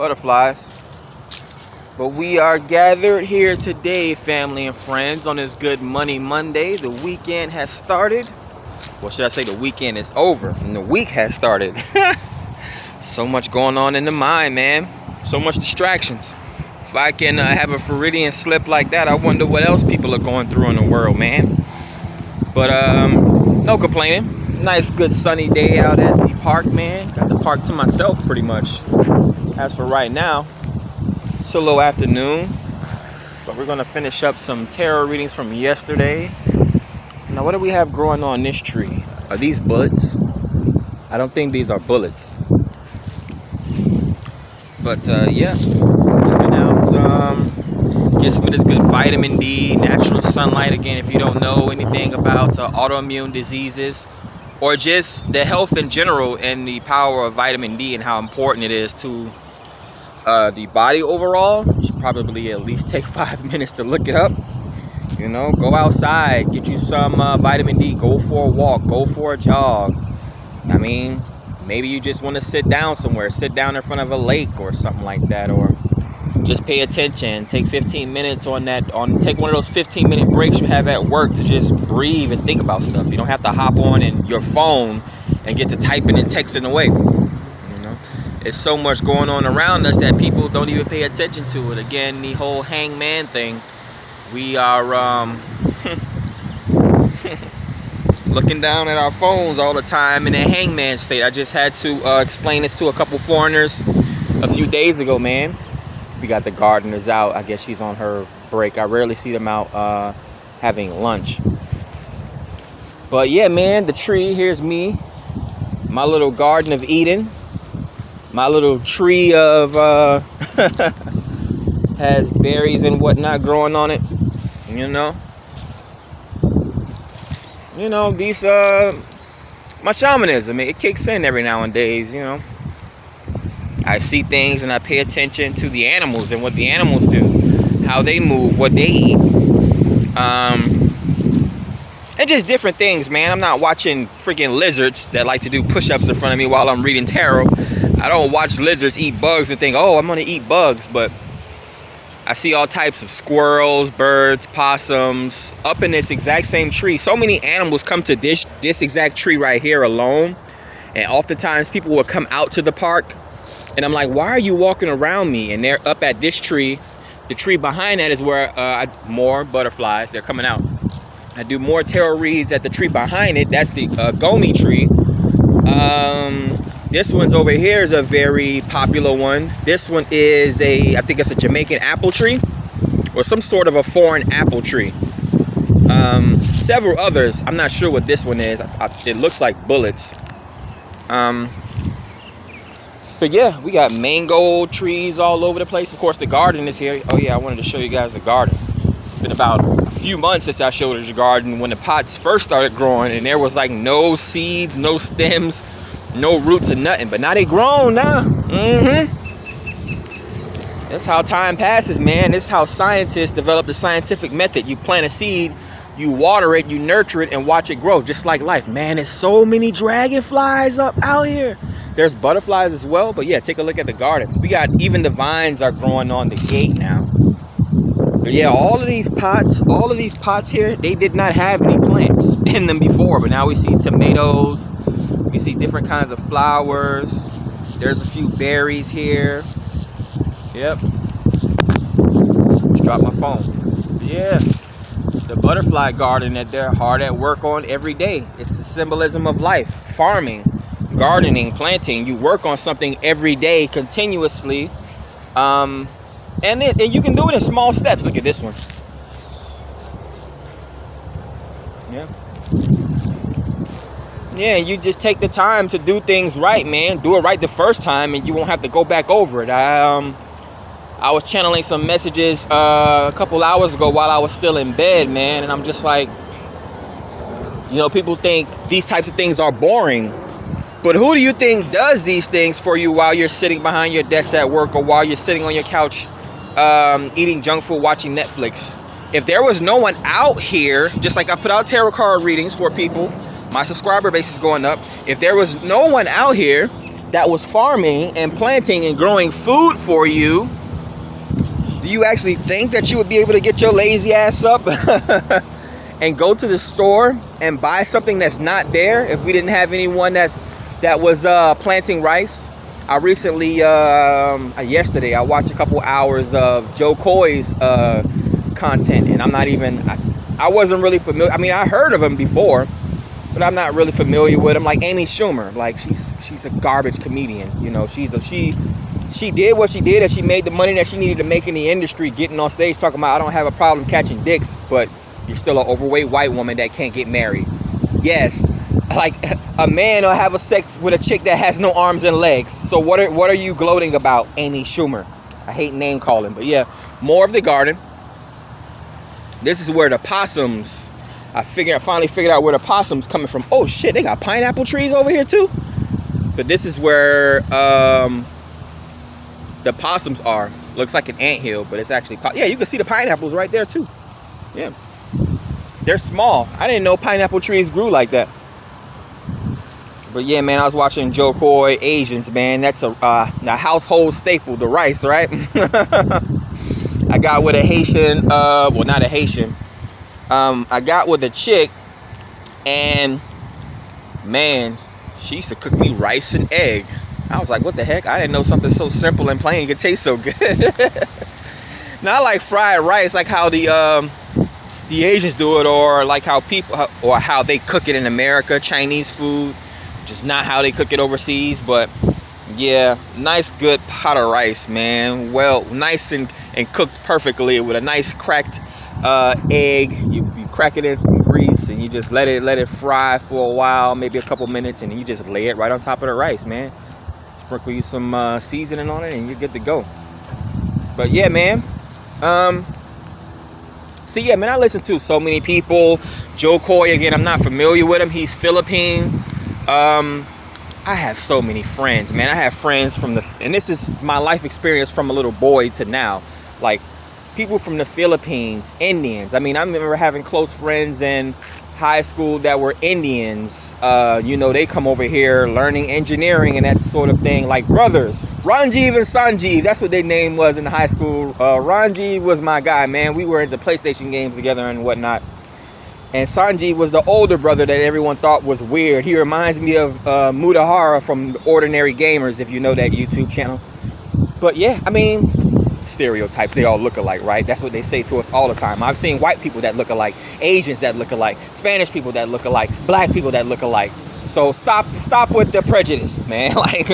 butterflies. But we are gathered here today, family and friends, on this Good Money Monday. The weekend has started. Well, should I say the weekend is over and the week has started. So much going on in the mind, man. So much distractions. If I can have a Floridian slip like that, I wonder what else people are going through in the world, man. But no complaining. Nice, good sunny day out at the park, man. Got the park to myself pretty much. As for right now, it's a low afternoon, but we're gonna finish up some tarot readings from yesterday. Now, what do we have growing on this tree? Are these bullets? I don't think these are bullets. But yeah, coming out, get some of this good vitamin D, natural sunlight. Again, if you don't know anything about autoimmune diseases or just the health in general and the power of vitamin D and how important it is to the body overall, you should probably at least take 5 minutes to look it up. You know, go outside, get you some vitamin D, go for a walk, go for a jog. I mean, maybe you just want to sit down somewhere, sit down in front of a lake or something like that, or just pay attention, take 15 minutes take one of those 15-minute breaks you have at work to just breathe and think about stuff. You don't have to hop on in your phone and get to typing and texting away. It's so much going on around us that people don't even pay attention to it. Again, the whole hangman thing. We are looking down at our phones all the time in a hangman state. I just had to explain this to a couple foreigners a few days ago, man. We got the gardeners out. I guess she's on her break. I rarely see them out having lunch. But yeah, man, the tree, here's me. My little Garden of Eden. My little tree of has berries and whatnot growing on it. These my shamanism, it kicks in every now and days. I see things and I pay attention to the animals and what the animals do, how they move, what they eat, and just different things, man. I'm not watching freaking lizards that like to do push-ups in front of me while I'm reading tarot. I don't watch lizards eat bugs and think, oh, I'm gonna eat bugs. But I see all types of squirrels, birds, possums up in this exact same tree. So many animals come to this exact tree right here alone. And oftentimes people will come out to the park and I'm like, why are you walking around me? And they're up at this tree. The tree behind that is where more butterflies, they're coming out. I do more tarot reads at the tree behind it. That's the Gomi tree. This one's over here is a very popular one. This one is I think it's a Jamaican apple tree or some sort of a foreign apple tree. Several others. I'm not sure what this one is. It looks like bullets. But yeah, we got mango trees all over the place. Of course, the garden is here. Oh yeah, I wanted to show you guys the garden. It's been about a few months since I showed you the garden when the pots first started growing and there was like no seeds, no stems, no roots or nothing, but now they grown now. That's how time passes, man. This is how scientists develop the scientific method. You plant a seed, you water it, you nurture it, and watch it grow, just like life. Man, there's so many dragonflies up out here. There's butterflies as well, but yeah, take a look at the garden. We got, even the vines are growing on the gate now. But yeah, all of these pots here, they did not have any plants in them before, but now we see tomatoes. We see different kinds of flowers. There's a few berries here. Yep. Just dropped my phone. But yeah, the butterfly garden that they're hard at work on every day. It's the symbolism of life. Farming, gardening, planting. You work on something every day continuously. And you can do it in small steps. Look at this one. Yeah. Yeah, you just take the time to do things right, man. Do it right the first time and you won't have to go back over it. I was channeling some messages a couple hours ago while I was still in bed, man. And I'm just like, people think these types of things are boring. But who do you think does these things for you while you're sitting behind your desk at work or while you're sitting on your couch eating junk food, watching Netflix? If there was no one out here, just like I put out tarot card readings for people, my subscriber base is going up. If there was no one out here that was farming and planting and growing food for you, do you actually think that you would be able to get your lazy ass up and go to the store and buy something that's not there if we didn't have anyone that was planting rice? I recently, yesterday, I watched a couple hours of Joe Coy's content, and I wasn't really familiar. I mean, I heard of him before, but I'm not really familiar with him. Like Amy Schumer, like she's a garbage comedian. You know, she did what she did, and she made the money that she needed to make in the industry, getting on stage talking about, I don't have a problem catching dicks, but you're still an overweight white woman that can't get married. Yes, like a man will have a sex with a chick that has no arms and legs. So what are you gloating about, Amy Schumer? I hate name calling, but yeah, more of the garden. This is where the possums, I finally figured out where the possums coming from. Oh shit, they got pineapple trees over here too. But this is where the possums are. Looks like an anthill, but it's actually, yeah, you can see the pineapples right there too. Yeah, they're small. I didn't know pineapple trees grew like that. But yeah, man, I was watching Joe Coy, Asians, man. That's a household staple, the rice, right? I got with a Haitian, well, not a Haitian. I got with a chick, and man, she used to cook me rice and egg. I was like, what the heck? I didn't know something so simple and plain could taste so good. Not like fried rice, like how the Asians do it, or like how how they cook it in America, Chinese food, just not how they cook it overseas. But yeah, nice good pot of rice, man. Well, nice and cooked perfectly with a nice cracked egg. You crack it in some grease and you just let it fry for a while, maybe a couple minutes, and then you just lay it right on top of the rice, man. Sprinkle you some seasoning on it and you're good to go. But yeah, man. See, yeah, man, I listen to so many people. Joe Coy, again, I'm not familiar with him. He's Philippine. I have so many friends, man. I have friends and this is my life experience from a little boy to now. Like, people from the Philippines, Indians. I mean, I remember having close friends in high school that were Indians. You know, they come over here learning engineering and that sort of thing, like brothers. Ranjiv and Sanjeev, that's what their name was in high school. Ranjiv was my guy, man. We were into PlayStation games together and whatnot. And Sanjeev was the older brother that everyone thought was weird. He reminds me of Mudahara from Ordinary Gamers, if you know that YouTube channel. But yeah, I mean, stereotypes, they all look alike, right? That's what they say to us all the time. I've seen white people that look alike, Asians that look alike, Spanish people that look alike, black people that look alike. So stop with the prejudice, man. Like,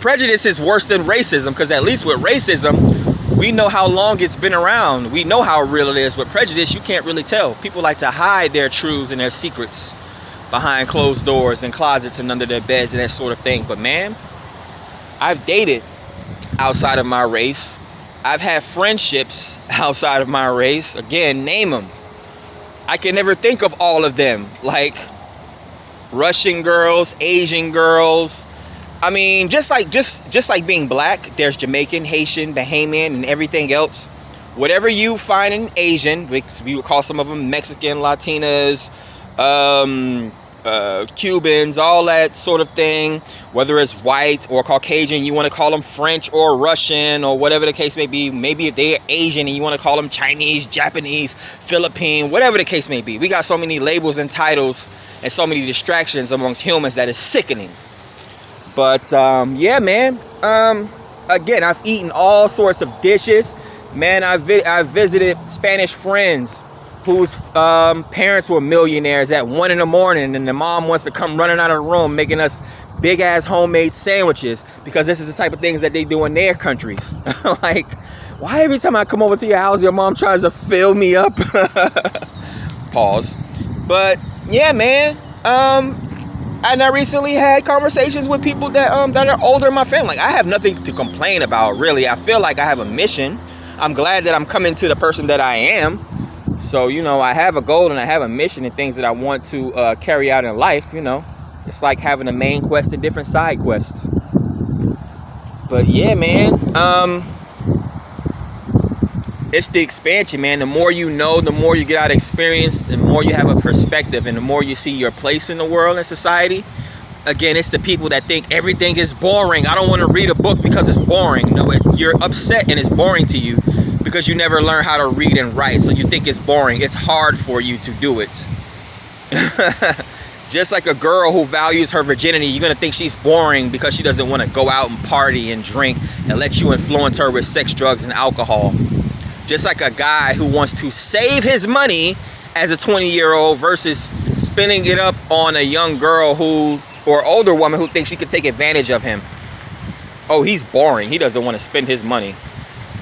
prejudice is worse than racism, because at least with racism, we know how long it's been around. We know how real it is. With prejudice, you can't really tell. People like to hide their truths and their secrets behind closed doors and closets and under their beds and that sort of thing. But man, I've dated outside of my race. I've had friendships outside of my race. Again, name them. I can never think of all of them. Like Russian girls, Asian girls. I mean, just like being black, there's Jamaican, Haitian, Bahamian, and everything else. Whatever you find in Asian, we would call some of them Mexican, Latinas, Cubans, all that sort of thing. Whether it's white or Caucasian, you want to call them French or Russian or whatever the case may be. Maybe if they're Asian and you want to call them Chinese, Japanese, Philippine, whatever the case may be. We got so many labels and titles and so many distractions amongst humans that is sickening. But yeah, man. Again, I've eaten all sorts of dishes. Man, I visited Spanish friends whose parents were millionaires at 1 a.m, and the mom wants to come running out of the room making us big ass homemade sandwiches, because this is the type of things that they do in their countries. Like, why every time I come over to your house, your mom tries to fill me up? Pause. But yeah, man. And I recently had conversations with people that are older in my family. Like, I have nothing to complain about, really. I feel like I have a mission. I'm glad that I'm coming to the person that I am. So, you know, I have a goal and I have a mission and things that I want to carry out in life, you know. It's like having a main quest and different side quests. But yeah, man. It's the expansion, man. The more you know, the more you get out of experience, the more you have a perspective, and the more you see your place in the world and society. again, it's the people that think everything is boring. I don't want to read a book because it's boring. No, you're upset and it's boring to you because you never learn how to read and write. So you think it's boring. It's hard for you to do it. Just like a girl who values her virginity, you're going to think she's boring because she doesn't want to go out and party and drink and let you influence her with sex, drugs, and alcohol. Just like a guy who wants to save his money as a 20-year-old versus spending it up on a young girl or older woman who thinks she could take advantage of him. Oh, he's boring. He doesn't want to spend his money.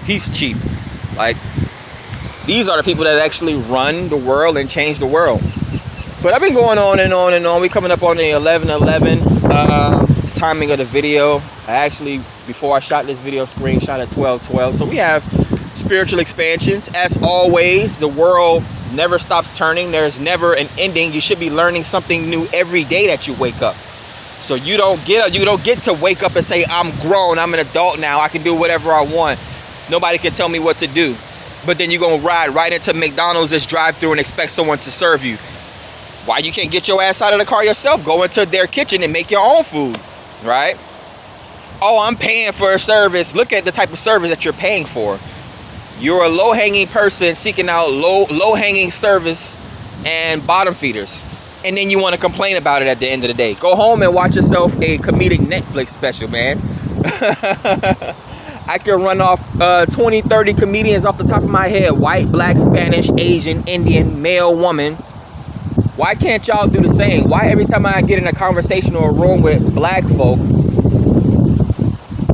He's cheap. Like, these are the people that actually run the world and change the world. But I've been going on and on and on. We're coming up on the 11:11 timing of the video. I actually, before I shot this video, screenshot at 12:12. So we have spiritual expansions. As always, the world never stops turning. There's never an ending. You should be learning something new every day that you wake up. So you don't get to wake up and say, I'm grown, I'm an adult now, I can do whatever I want. Nobody can tell me what to do. But then you're gonna ride right into McDonald's drive-thru and expect someone to serve you. Why you can't get your ass out of the car yourself? Go into their kitchen and make your own food, right? Oh, I'm paying for a service. Look at the type of service that you're paying for. You're a low-hanging person seeking out low-hanging service and bottom feeders. And then you want to complain about it at the end of the day. Go home and watch yourself a comedic Netflix special, man. I can run off 20, 30 comedians off the top of my head. White, black, Spanish, Asian, Indian, male, woman. Why can't y'all do the same? Why every time I get in a conversation or a room with black folk,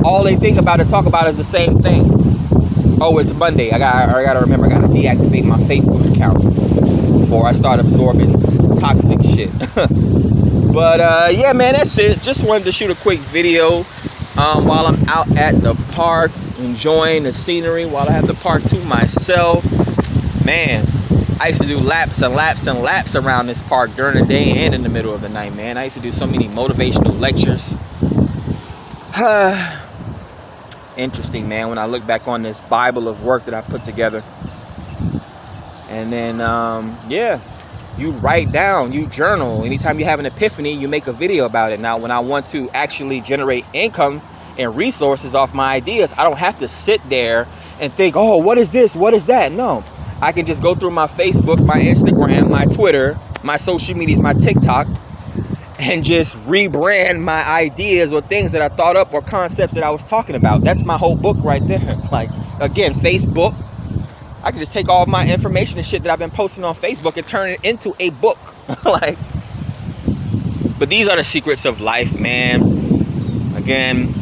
all they think about and talk about is the same thing? Oh, it's Monday. I gotta remember, I gotta deactivate my Facebook account before I start absorbing toxic shit. But yeah, man, that's it. Just wanted to shoot a quick video while I'm out at the park, enjoying the scenery while I have the park to myself. Man, I used to do laps and laps and laps around this park during the day and in the middle of the night, man. I used to do so many motivational lectures. Interesting, man, when I look back on this Bible of work that I put together. And then, yeah, you write down, you journal. Anytime you have an epiphany, you make a video about it. Now, when I want to actually generate income and resources off my ideas, I don't have to sit there and think, oh, what is this? What is that? No. I can just go through my Facebook, my Instagram, my Twitter, my social medias, my TikTok, and just rebrand my ideas or things that I thought up or concepts that I was talking about. That's my whole book right there. Like, again, Facebook. I can just take all of my information and shit that I've been posting on Facebook and turn it into a book. Like, but these are the secrets of life, man. Again,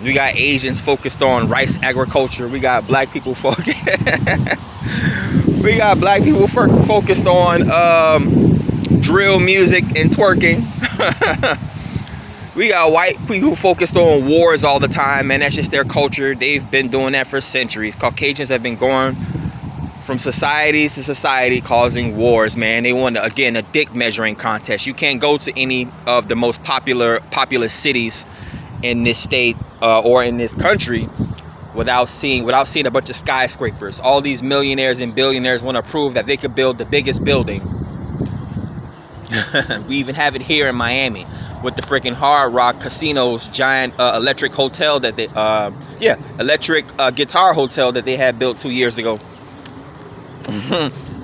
we got Asians focused on rice agriculture. We got black people focused. We got black people focused on drill music and twerking. We got white people focused on wars all the time, man. That's just their culture. They've been doing that for centuries. Caucasians have been going from society to society causing wars, man. They want, again, a dick measuring contest. You can't go to any of the most populous cities in this state or in this country without seeing a bunch of skyscrapers. All these millionaires and billionaires want to prove that they could build the biggest building. We even have it here in Miami with the freaking Hard Rock Casino's giant electric hotel that they electric guitar hotel that they had built 2 years ago.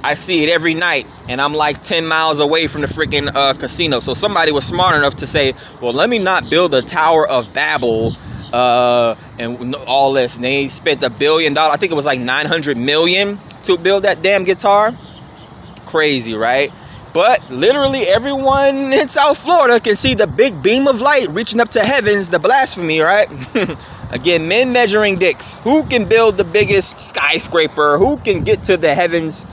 I see it every night, and I'm like 10 miles away from the freaking casino. So somebody was smart enough to say, well, let me not build a Tower of Babel and all this. And they spent $1 billion. I think it was like 900 million to build that damn guitar. Crazy, right? But literally everyone in South Florida can see the big beam of light reaching up to heavens, the blasphemy, right? Again, men measuring dicks. Who can build the biggest skyscraper? Who can get to the heavens,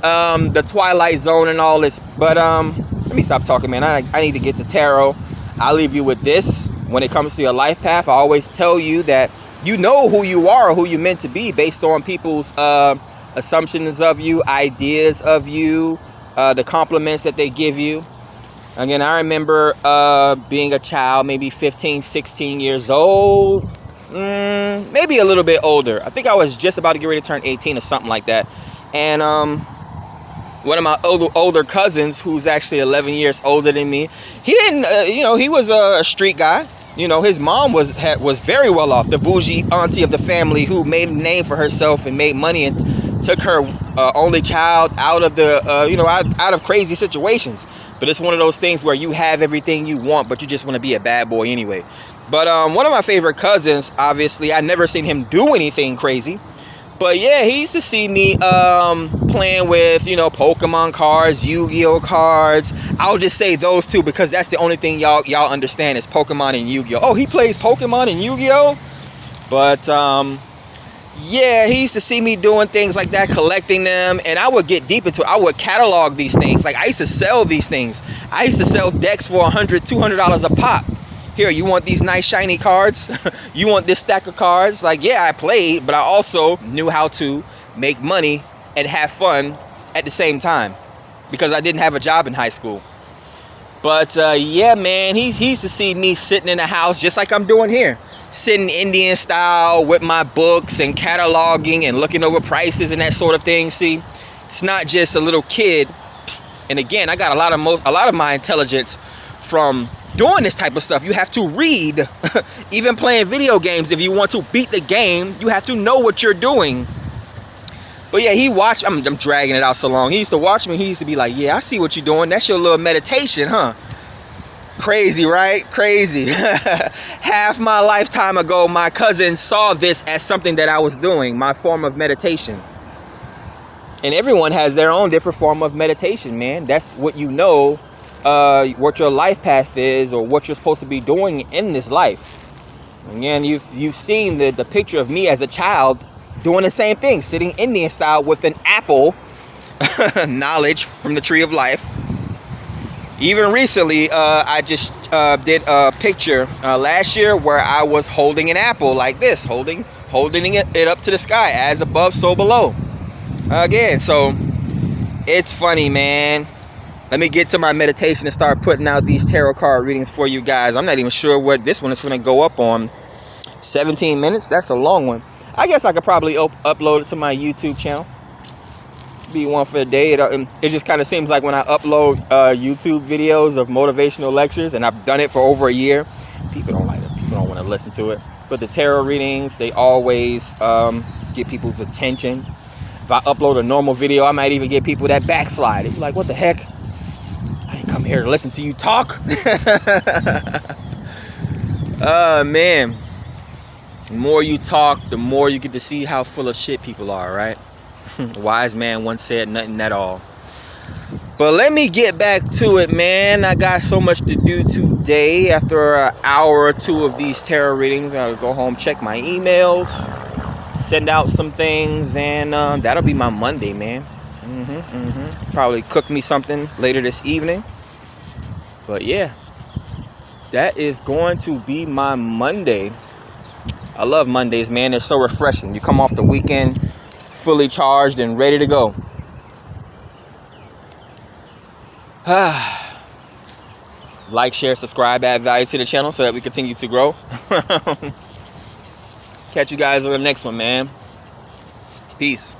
the twilight zone and all this? But let me stop talking, man. I need to get to tarot. I'll leave you with this. When it comes to your life path, I always tell you that you know who you are or who you're meant to be based on people's assumptions of you, ideas of you, the compliments that they give you. Again, I remember being a child, maybe 15, 16 years old, maybe a little bit older. I think I was just about to get ready to turn 18 or something like that. And one of my older cousins, who's actually 11 years older than me, he didn't, he was a street guy. His mom was very well off, the bougie auntie of the family who made a name for herself and made money and took her only child out of the, out of crazy situations. But it's one of those things where you have everything you want, but you just want to be a bad boy anyway. But one of my favorite cousins, obviously, I never seen him do anything crazy. But yeah, he used to see me playing with, Pokemon cards, Yu-Gi-Oh cards. I'll just say those two because that's the only thing y'all understand is Pokemon and Yu-Gi-Oh. Oh, he plays Pokemon and Yu-Gi-Oh? But yeah, he used to see me doing things like that, collecting them, and I would get deep into it. I would catalog these things. Like, I used to sell these things. I used to sell decks for $100, $200 a pop. Here, you want these nice shiny cards? You want this stack of cards? Like, yeah, I played, but I also knew how to make money and have fun at the same time because I didn't have a job in high school. But yeah, man, he used to see me sitting in the house just like I'm doing here, sitting Indian style with my books and cataloging and looking over prices and that sort of thing. See, it's not just a little kid. And again, I got a lot of my intelligence from doing this type of stuff. You have to read. Even playing video games, if you want to beat the game, you have to know what you're doing. But yeah, he watched. I'm dragging it out so long. He used to watch me. He used to be like, yeah, I see what you're doing. That's your little meditation, huh? Crazy, right? Crazy. Half my lifetime ago, my cousin saw this as something that I was doing, my form of meditation. And everyone has their own different form of meditation, man. That's what what your life path is or what you're supposed to be doing in this life. Again, you've seen the picture of me as a child doing the same thing, sitting Indian style with an apple, knowledge from the tree of life. Even recently, I just did a picture last year where I was holding an apple like this, holding it up to the sky, as above, so below. Again, so it's funny, man. Let me get to my meditation and start putting out these tarot card readings for you guys. I'm not even sure what this one is going to go up on. 17 minutes? That's a long one. I guess I could probably upload it to my YouTube channel. Be one for the day. It just kind of seems like when I upload YouTube videos of motivational lectures, and I've done it for over a year, people don't like it. People don't want to listen to it. But the tarot readings, they always get people's attention. If I upload a normal video, I might even get people that backslide. They're like, what the heck? I ain't come here to listen to you talk. Man. The more you talk, the more you get to see how full of shit people are, right? A wise man once said, nothing at all. But let me get back to it, man. I got so much to do today. After an hour or two of these tarot readings, I'll go home, check my emails, send out some things, and that'll be my Monday, man. Probably cook me something later this evening. But yeah, that is going to be my Monday. I love Mondays, man. They're so refreshing. You come off the weekend fully charged and ready to go. Like, share, subscribe, add value to the channel so that we continue to grow. Catch you guys on the next one, man. Peace.